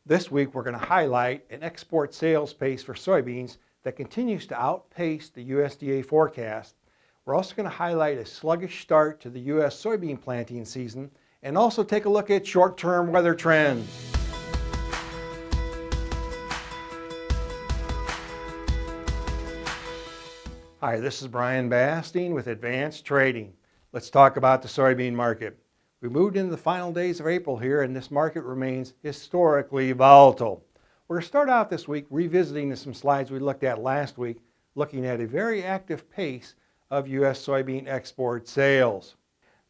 This week we're going to highlight an export sales pace for soybeans that continues to outpace the USDA forecast. We're also going to highlight a sluggish start to the U.S. soybean planting season and also take a look at short-term weather trends. Hi, this is Brian Basting with Advanced Trading. Let's talk about the soybean market. We moved into the final days of April here, and this market remains historically volatile. We're going to start out this week revisiting some slides we looked at last week, looking at a very active pace of U.S. soybean export sales.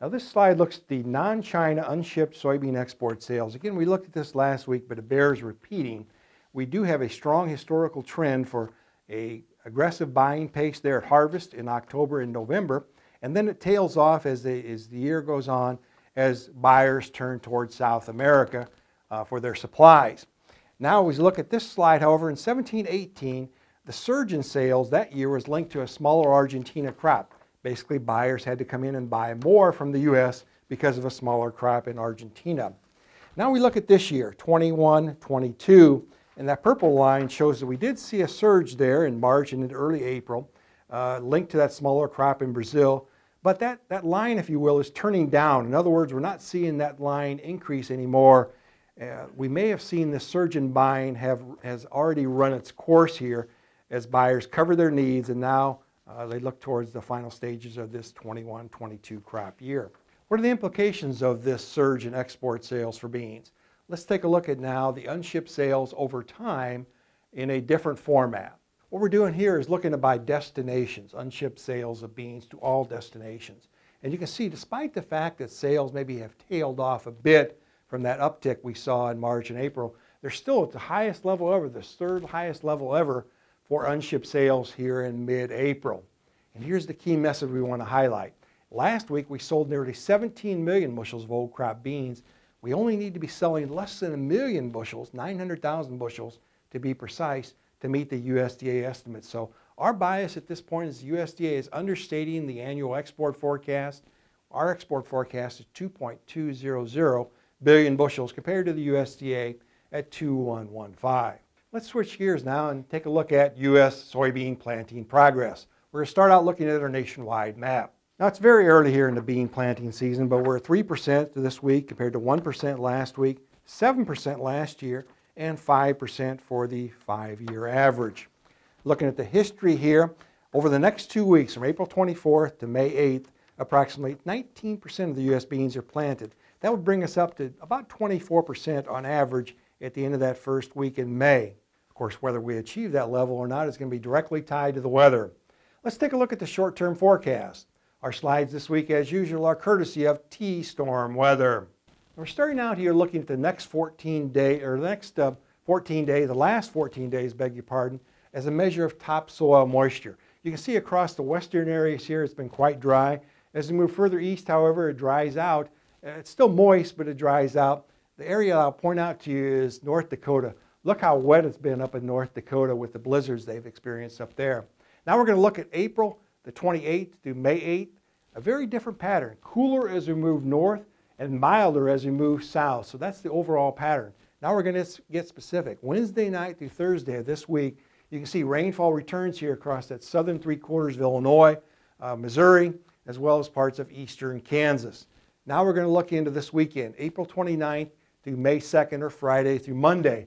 Now this slide looks at the non-China unshipped soybean export sales. Again, we looked at this last week, but it bears repeating. We do have a strong historical trend for an aggressive buying pace there at harvest in October and November, and then it tails off as the year goes on as buyers turn towards South America for their supplies. Now as we look at this slide, however, in 17-18, the surge in sales that year was linked to a smaller Argentina crop. Basically, buyers had to come in and buy more from the U.S. because of a smaller crop in Argentina. Now we look at this year, 21-22, and that purple line shows that we did see a surge there in March and in early April, linked to that smaller crop in Brazil. But that line, if you will, is turning down. In other words, we're not seeing that line increase anymore. We may have seen the surge in buying has already run its course here as buyers cover their needs, and now they look towards the final stages of this 21-22 crop year. What are the implications of this surge in export sales for beans? Let's take a look at now the unshipped sales over time in a different format. What we're doing here is looking to by destinations, unshipped sales of beans to all destinations. And you can see, despite the fact that sales maybe have tailed off a bit from that uptick we saw in March and April, they're still at the highest level ever, the third highest level ever for unshipped sales here in mid-April. And here's the key message we want to highlight. Last week we sold nearly 17 million bushels of old crop beans. We only need to be selling less than 1 million bushels, 900,000 bushels to be precise, to meet the USDA estimates. So our bias at this point is the USDA is understating the annual export forecast. Our export forecast is 2.200 billion bushels compared to the USDA at 2.115. Let's switch gears now and take a look at U.S. soybean planting progress. We're going to start out looking at our nationwide map. Now it's very early here in the bean planting season, but we're at 3% this week compared to 1% last week, 7% last year, and 5% for the 5-year average. Looking at the history here, over the next 2 weeks, from April 24th to May 8th, approximately 19% of the U.S. beans are planted. That would bring us up to about 24% on average at the end of that first week in May. Of course, whether we achieve that level or not is going to be directly tied to the weather. Let's take a look at the short-term forecast. Our slides this week, as usual, are courtesy of T-Storm Weather. We're starting out here looking at the next 14 days, the last 14 days, beg your pardon, as a measure of topsoil moisture. You can see across the western areas here it's been quite dry. As we move further east, however, it dries out. It's still moist, but it dries out. The area I'll point out to you is North Dakota. Look how wet it's been up in North Dakota with the blizzards they've experienced up there. Now we're going to look at April the 28th through May 8th, a very different pattern. Cooler as we move north and milder as we move south. So that's the overall pattern. Now we're going to get specific. Wednesday night through Thursday of this week, you can see rainfall returns here across that southern 3/4 of Illinois, Missouri, as well as parts of eastern Kansas. Now we're going to look into this weekend, April 29th through May 2nd, or Friday through Monday.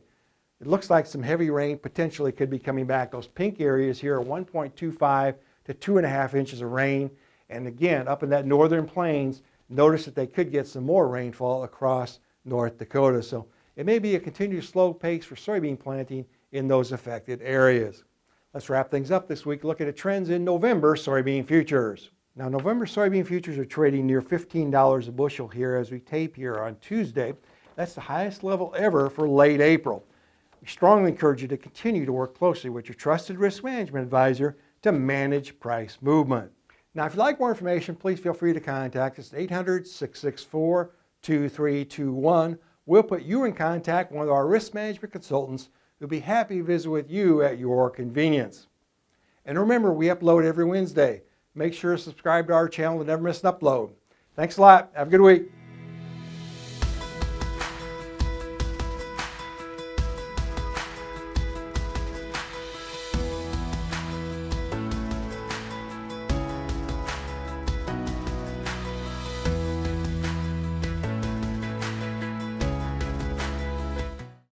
It looks like some heavy rain potentially could be coming back. Those pink areas here are 1.25 to 2.5 inches of rain. And again, up in that northern plains, notice that they could get some more rainfall across North Dakota. So it may be a continued slow pace for soybean planting in those affected areas. Let's wrap things up this week looking at trends in November soybean futures. Now November soybean futures are trading near $15 a bushel here as we tape here on Tuesday. That's the highest level ever for late April. We strongly encourage you to continue to work closely with your trusted risk management advisor to manage price movement. Now, if you'd like more information, please feel free to contact us at 800-664-2321. We'll put you in contact with one of our risk management consultants who'll be happy to visit with you at your convenience. And remember, we upload every Wednesday. Make sure to subscribe to our channel to never miss an upload. Thanks a lot. Have a good week.